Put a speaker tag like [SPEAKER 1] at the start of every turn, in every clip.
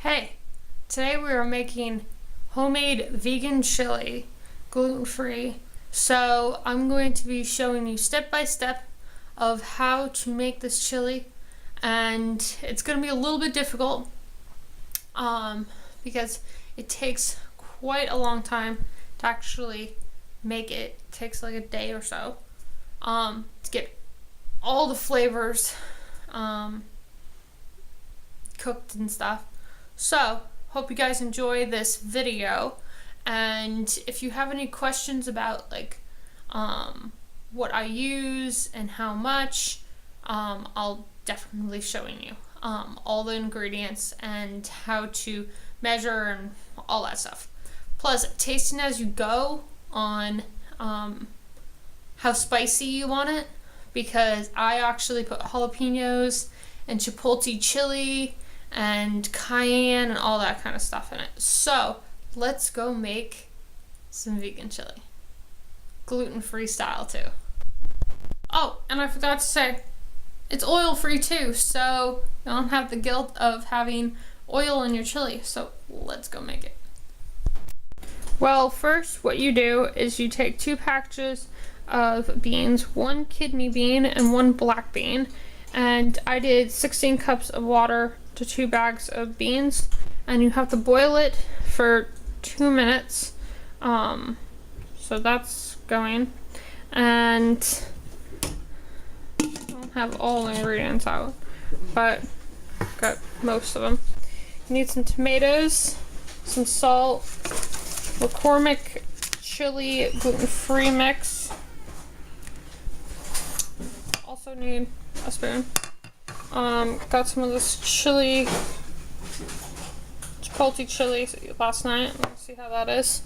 [SPEAKER 1] Hey, today we are making homemade vegan chili, gluten-free. So I'm going to be showing you step by step of how to make this chili, and it's going to be a little bit difficult because it takes quite a long time to actually make it. It takes like a day or so to get all the flavors cooked and stuff. So, hope you guys enjoy this video, and if you have any questions about what I use and how much, I'll definitely showing you all the ingredients and how to measure and all that stuff. Plus, tasting as you go on how spicy you want it, because I actually put jalapenos and chipotle chili and cayenne and all that kind of stuff in it. So let's go make some vegan chili, gluten-free style too. Oh, and I forgot to say, it's oil-free too, so you don't have the guilt of having oil in your chili. So let's go make it. Well, first what you do is you take 2 packages of beans, 1 kidney bean and 1 black bean, and I did 16 cups of water to 2 bags of beans, and you have to boil it for 2 minutes. So that's going, and I don't have all the ingredients out, but got most of them. You need some tomatoes, some salt, McCormick chili gluten-free mix. Also need a spoon. Got some of this chili, chipotle chili last night. Let's see how that is.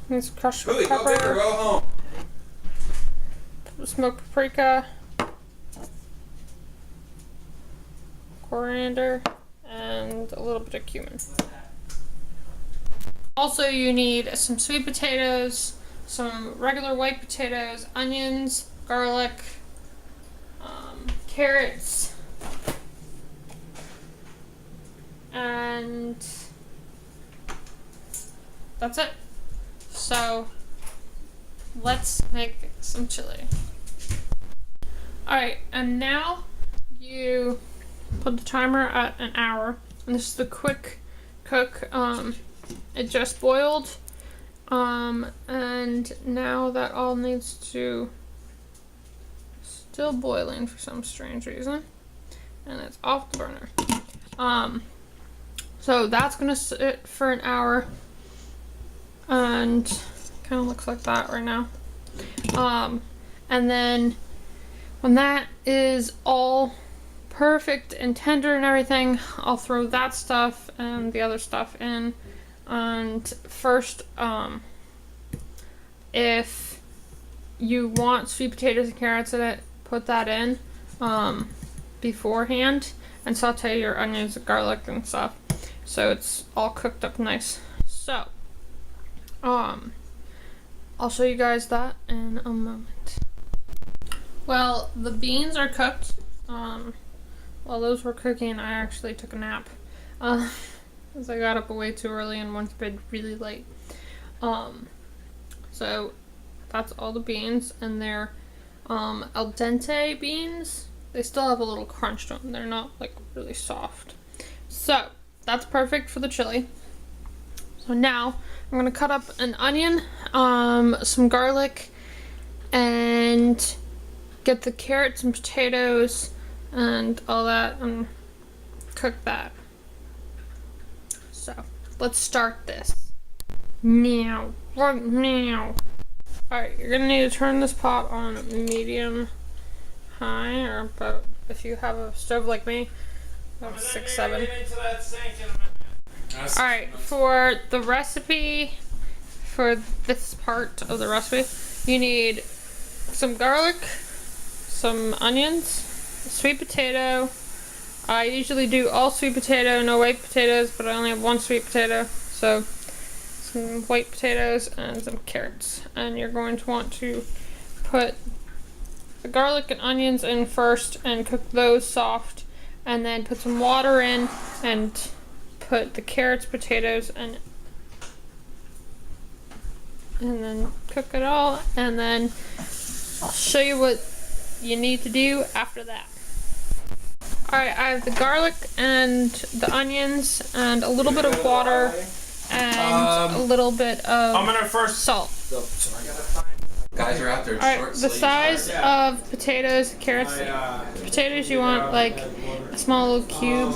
[SPEAKER 1] Need some crushed pepper, smoked paprika, coriander, and a little bit of cumin. Also, you need some sweet potatoes, some regular white potatoes, onions, garlic, carrots, and that's it. So let's make some chili. Alright, and now you put the timer at an hour, and this is the quick cook. It just boiled, and now that all needs to still boiling for some strange reason, and it's off the burner. So that's gonna sit for an hour, and kind of looks like that right now. And then when that is all perfect and tender and everything, I'll throw that stuff and the other stuff in. And first, if you want sweet potatoes and carrots in it, put that in beforehand, and saute your onions and garlic and stuff, so it's all cooked up nice. So I'll show you guys that in a moment. Well, the beans are cooked. While those were cooking, I actually took a nap because I got up way too early and went to bed really late. So that's all the beans, and they're al dente beans. They still have a little crunch to them. They're not like really soft. So that's perfect for the chili. So now I'm gonna cut up an onion, some garlic, and get the carrots and potatoes and all that, and cook that. So let's start this now, right now. Alright, you're gonna need to turn this pot on medium high, or about, if you have a stove like me, about 6, 7. Alright, for the recipe, for this part of the recipe, you need some garlic, some onions, a sweet potato. I usually do all sweet potato, no white potatoes, but I only have 1 sweet potato, so some white potatoes and some carrots. And you're going to want to put the garlic and onions in first and cook those soft, and then put some water in and put the carrots, potatoes, and then cook it all, and then I'll show you what you need to do after that. Alright, I have the garlic and the onions and a little bit of water and a little bit of salt.
[SPEAKER 2] Guys are out there.
[SPEAKER 1] Alright, the size of potatoes, carrots, potatoes you want like a small little cube.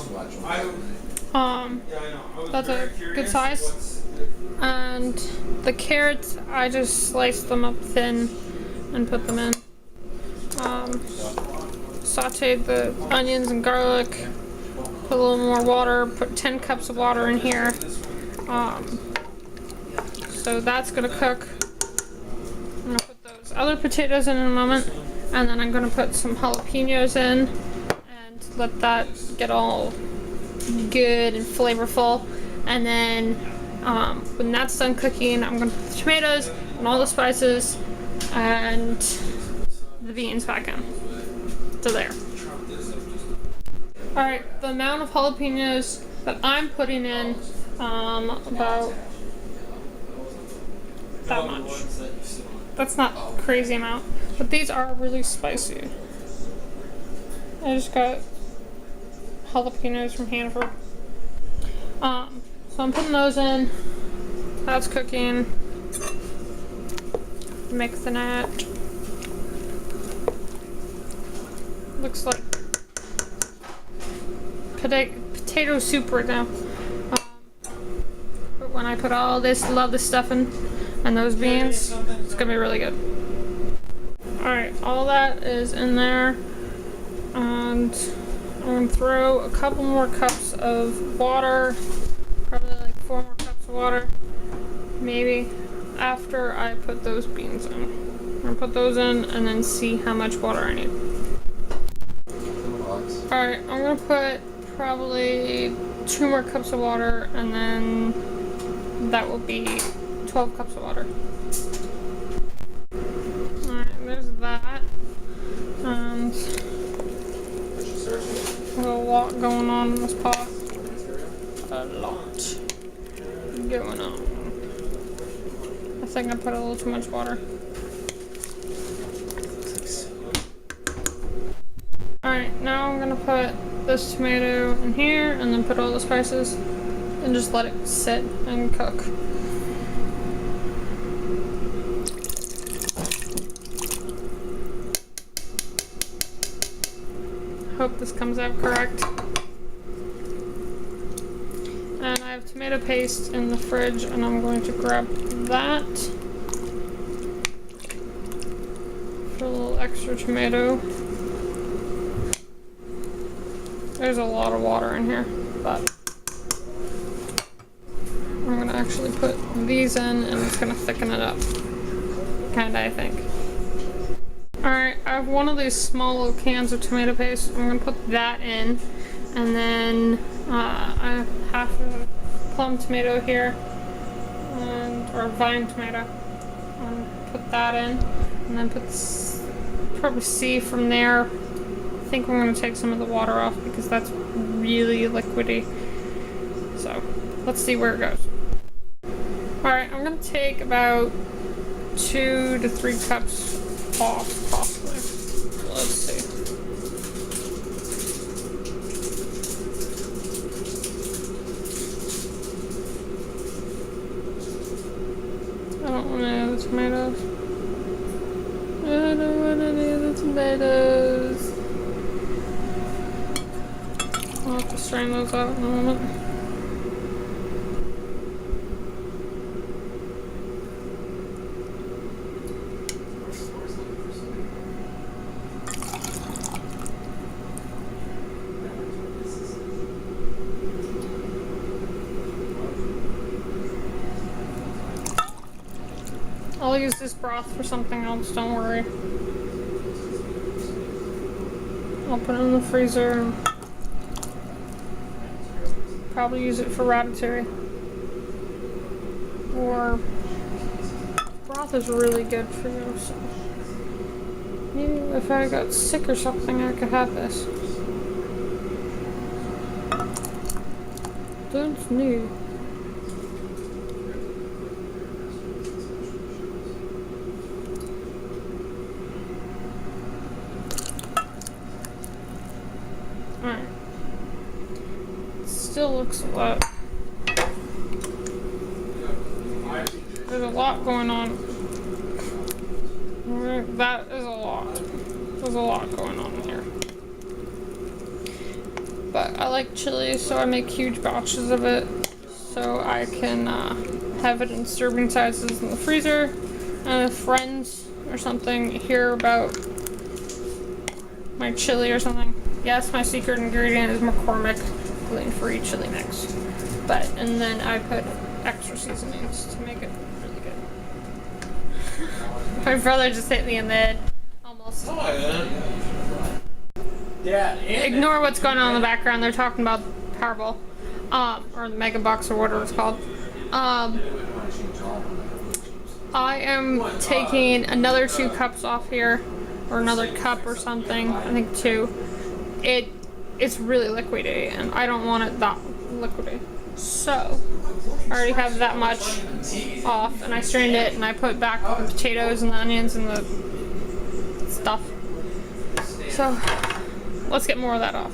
[SPEAKER 1] That's a good size. And the carrots, I just sliced them up thin and put them in. Sauteed the onions and garlic, put a little more water, put 10 cups of water in here. So that's gonna cook. I'm gonna put those other potatoes in a moment, and then I'm gonna put some jalapenos in and let that get all good and flavorful. And then when that's done cooking, I'm gonna put the tomatoes and all the spices and the beans back in to there. Alright, the amount of jalapenos that I'm putting in, about that much. That's not a crazy amount, but these are really spicy. I just got jalapenos from Hannaford. So I'm putting those in. That's cooking. Mixing it. Looks like potato soup right now. But when I put all this lovely stuff in and those beans, it's gonna be really good. Alright, all that is in there. And I'm gonna throw a couple more cups of water, probably like 4 more cups of water, maybe, after I put those beans in. I'm gonna put those in and then see how much water I need. Alright, I'm gonna put probably 2 more cups of water, and then that will be 12 cups of water. Alright, there's that. And there's a lot going on in this pot. A lot going on. I think I put a little too much water. Alright, now I'm gonna put this tomato in here and then put all the spices and just let it sit and cook. Hope this comes out correct. And I have tomato paste in the fridge, and I'm going to grab that for a little extra tomato. There's a lot of water in here, but I'm gonna actually put these in and it's gonna thicken it up. Kinda, I think. Alright, I have one of these small little cans of tomato paste. I'm gonna put that in, and then I have half a plum tomato here, or vine tomato. And put that in, and then probably see from there. I think we're going to take some of the water off because that's really liquidy. So let's see where it goes. Alright, I'm going to take about 2 to 3 cups off, possibly. Let's see. I don't want any of the tomatoes. I don't want any of the tomatoes. I'll have to strain those out in a moment. I'll use this broth for something else, don't worry. I'll put it in the freezer and probably use it for ratatouille. Or broth is really good for you, so maybe if I got sick or something I could have this. That's new. Alright. Still looks wet. There's a lot going on. That is a lot. There's a lot going on here. But I like chili, so I make huge batches of it so I can have it in serving sizes in the freezer. And if friends or something hear about my chili or something, yes, my secret ingredient is McCormick gluten-free chili mix. And then I put extra seasonings to make it really good. My brother just hit me in the head, almost.
[SPEAKER 3] Yeah,
[SPEAKER 1] Ignore what's going on in the background. They're talking about Powerball, or the Mega Box or whatever it's called. I am taking another 2 cups off here, or another cup or something. I think 2. It's really liquidy, and I don't want it that liquidy. So I already have that much off, and I strained it, and I put back the potatoes and the onions and the stuff. So let's get more of that off.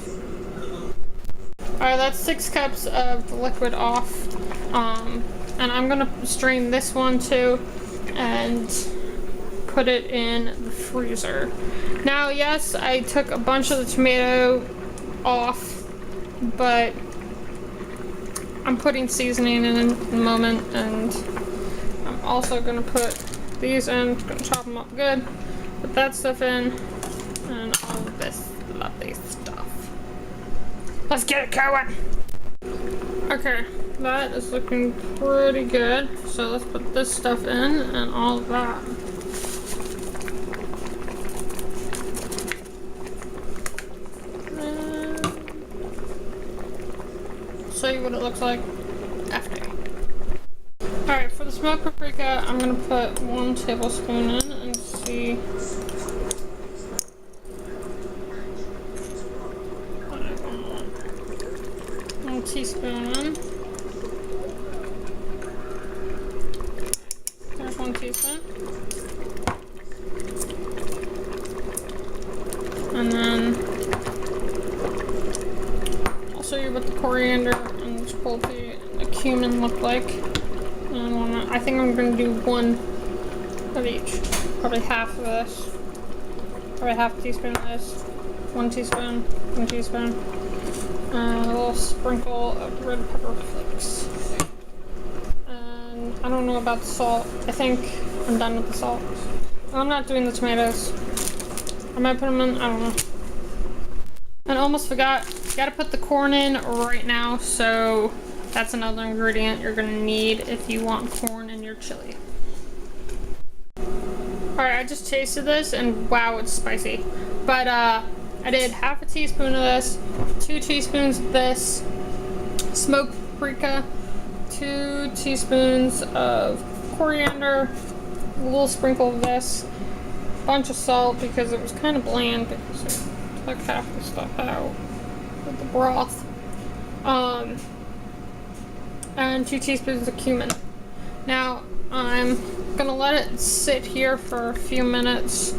[SPEAKER 1] Alright, that's 6 cups of the liquid off. And I'm gonna strain this one too and put it in the freezer. Now, yes, I took a bunch of the tomato off, but I'm putting seasoning in the moment, and I'm also gonna put these in, gonna chop them up good, put that stuff in, and all of this lovely stuff. Let's get it going! Okay, that is looking pretty good. So let's put this stuff in and all of that. And show you what it looks like after. Alright, for the smoked paprika, I'm gonna put 1 tablespoon in and see. 1 teaspoon in. There's 1 teaspoon. And then I'll show you what the coriander and the chipotle and the cumin look like. And I think I'm gonna do 1 of each. Probably half of this. Probably half a teaspoon of this. 1 teaspoon. 1 teaspoon. And a little sprinkle of red pepper flakes. And I don't know about the salt. I think I'm done with the salt. I'm not doing the tomatoes. I might put them in, I don't know. And almost forgot, you gotta put the corn in right now, so that's another ingredient you're gonna need if you want corn in your chili. Alright, I just tasted this and wow, it's spicy. But I did half a teaspoon of this, 2 teaspoons of this, smoked paprika, 2 teaspoons of coriander, a little sprinkle of this, a bunch of salt because it was kind of bland because it took half the stuff out with the broth, and 2 teaspoons of cumin. Now I'm gonna let it sit here for a few minutes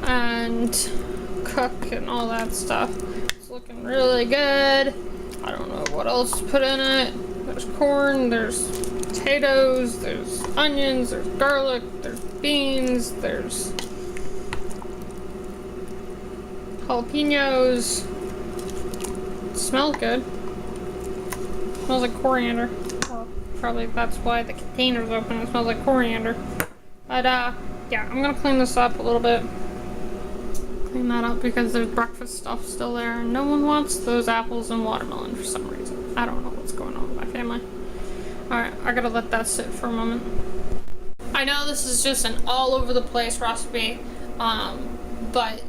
[SPEAKER 1] and cook and all that stuff. It's looking really good. I don't know what else to put in it. There's corn, there's potatoes, there's onions, there's garlic, there's beans, there's jalapenos. It smells good. It smells like coriander. Or probably that's why the container's open. It smells like coriander. But yeah, I'm gonna clean this up a little bit. Clean that up because there's breakfast stuff still there and no one wants those apples and watermelon for some reason. I don't know what's going on with my family. Alright, I gotta let that sit for a moment. I know this is just an all over the place recipe, but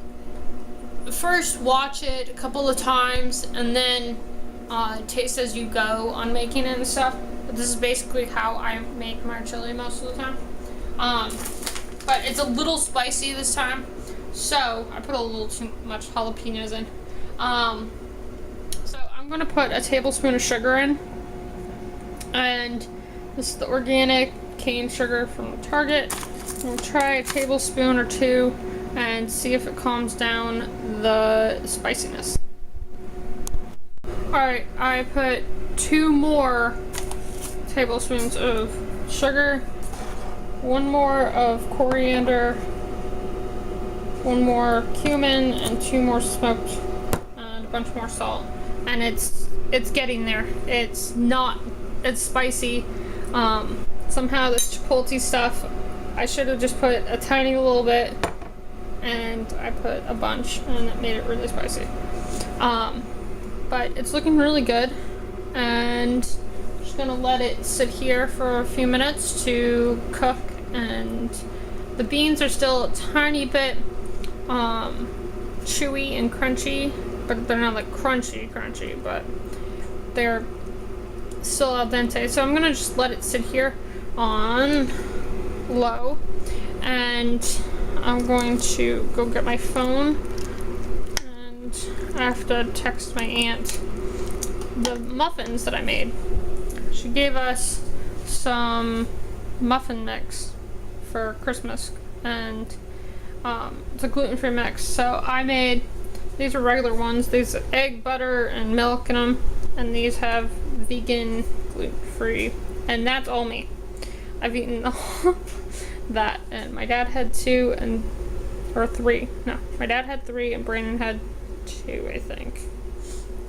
[SPEAKER 1] first watch it a couple of times and then taste as you go on making it and stuff. But this is basically how I make my chili most of the time. But it's a little spicy this time. So I put a little too much jalapenos in. So I'm gonna put a tablespoon of sugar in, And this is the organic cane sugar from Target. We'll try a tablespoon or two and see if it calms down the spiciness. Alright, I put 2 more tablespoons of sugar, 1 more of coriander, 1 more cumin, and 2 more smoked, and a bunch more salt. And it's getting there. It's spicy. Somehow this chipotle stuff, I should have just put a tiny little bit, and I put a bunch, and it made it really spicy. But it's looking really good, and I'm just gonna let it sit here for a few minutes to cook. And the beans are still a tiny bit chewy and crunchy, but they're not like crunchy, but they're still al dente. So I'm gonna just let it sit here on low, and I'm going to go get my phone, and I have to text my aunt the muffins that I made. She gave us some muffin mix for Christmas, and it's a gluten-free mix. So I made, these are regular ones, these are egg, butter, and milk in them, and these have vegan, gluten-free, and that's all me. I've eaten all that, and my dad had 2 or 3. No, my dad had 3 and Brandon had 2, I think.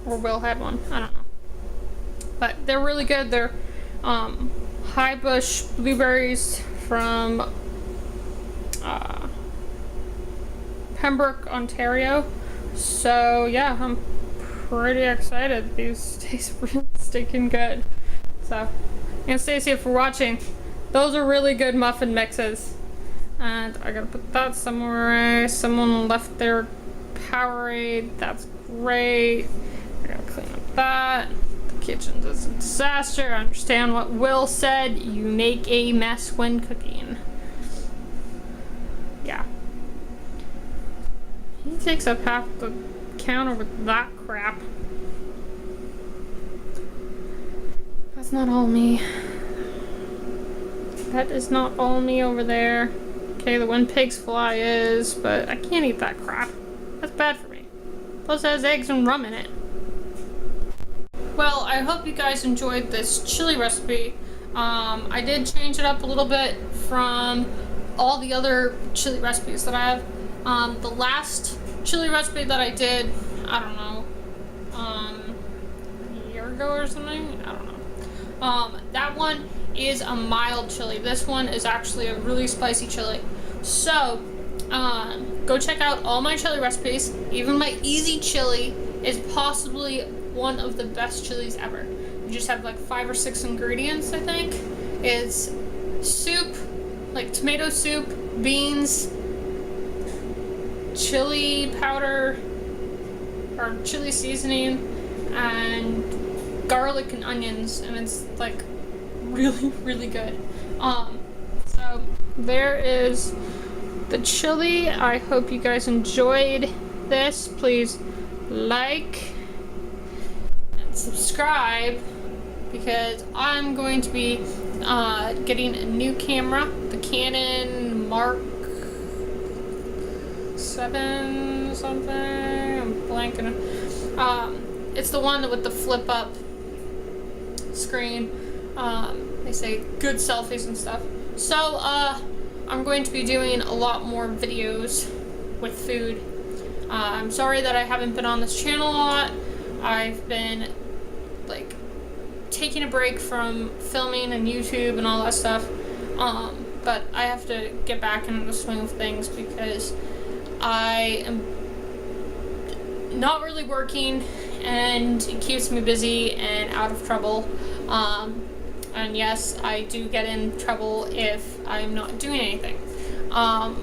[SPEAKER 1] Or Will had 1, I don't know. But they're really good. They're high bush blueberries from Pembroke, Ontario. So yeah, I'm pretty excited. These taste really stinking good. So, Anastasia, for watching. Those are really good muffin mixes. And I gotta put that somewhere. Someone left their Powerade. That's great. I gotta clean up that. The kitchen is a disaster. I understand what Will said. You make a mess when cooking. Yeah. He takes up half the counter with that crap. That's not all me. That is not all me over there. Okay, the when pigs fly is, but I can't eat that crap. That's bad for me. Plus it has eggs and rum in it. Well, I hope you guys enjoyed this chili recipe. I did change it up a little bit from all the other chili recipes that I have. The last chili recipe that I did, I don't know, a year ago or something? I don't know. That one is a mild chili. This one is actually a really spicy chili. So, go check out all my chili recipes. Even my easy chili is possibly one of the best chilies ever. You just have like 5 or 6 ingredients, I think. It's soup, like tomato soup, beans, chili powder, or chili seasoning, and garlic and onions, and it's like really, really good. So there is the chili. I hope you guys enjoyed this. Please like and subscribe, because I'm going to be getting a new camera, the Canon Mark 7 something. I'm blanking. It's the one with the flip up screen. They say good selfies and stuff. So I'm going to be doing a lot more videos with food. I'm sorry that I haven't been on this channel a lot. I've been like taking a break from filming and YouTube and all that stuff. But I have to get back into the swing of things because I am not really working, and it keeps me busy and out of trouble. And yes, I do get in trouble if I'm not doing anything.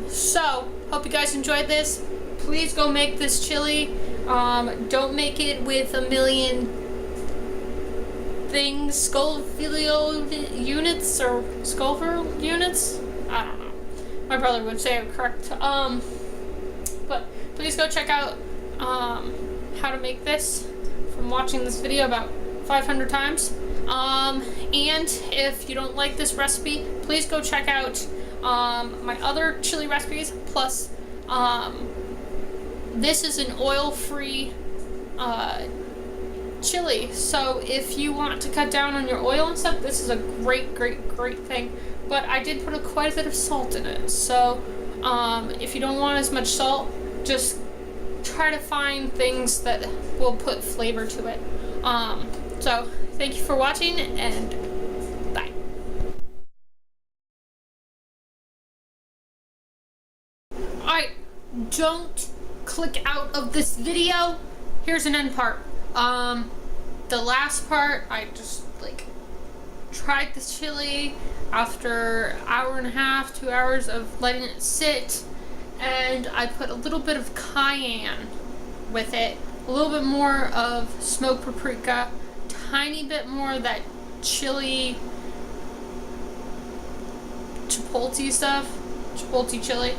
[SPEAKER 1] So, hope you guys enjoyed this. Please go make this chili. Don't make it with a million things, Scoville units or Scoville units? I don't know. My brother would say it correct. But please go check out how to make this from watching this video about 500 times. And if you don't like this recipe, please go check out my other chili recipes. Plus, this is an oil-free chili, so if you want to cut down on your oil and stuff, this is a great thing. But I did put quite a bit of salt in it, so if you don't want as much salt, just try to find things that will put flavor to it. So thank you for watching, and bye. Alright, don't click out of this video. Here's an end part. The last part, I just like tried this chili after an hour and a half, 2 hours of letting it sit, and I put a little bit of cayenne with it, a little bit more of smoked paprika, tiny bit more of that chili chipotle stuff, chipotle chili,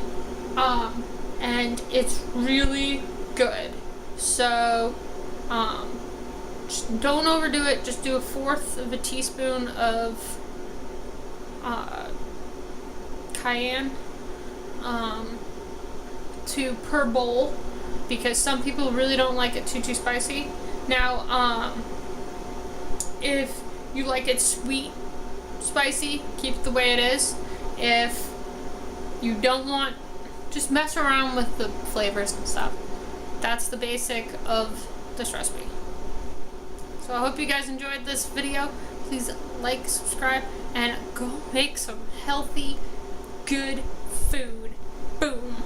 [SPEAKER 1] and it's really good. So just don't overdo it. Just do 1/4 of a teaspoon of cayenne per bowl, because some people really don't like it too spicy. Now, if you like it sweet, spicy, keep it the way it is. If you don't want, just mess around with the flavors and stuff. That's the basic of this recipe. So I hope you guys enjoyed this video. Please like, subscribe, and go make some healthy, good food. Boom.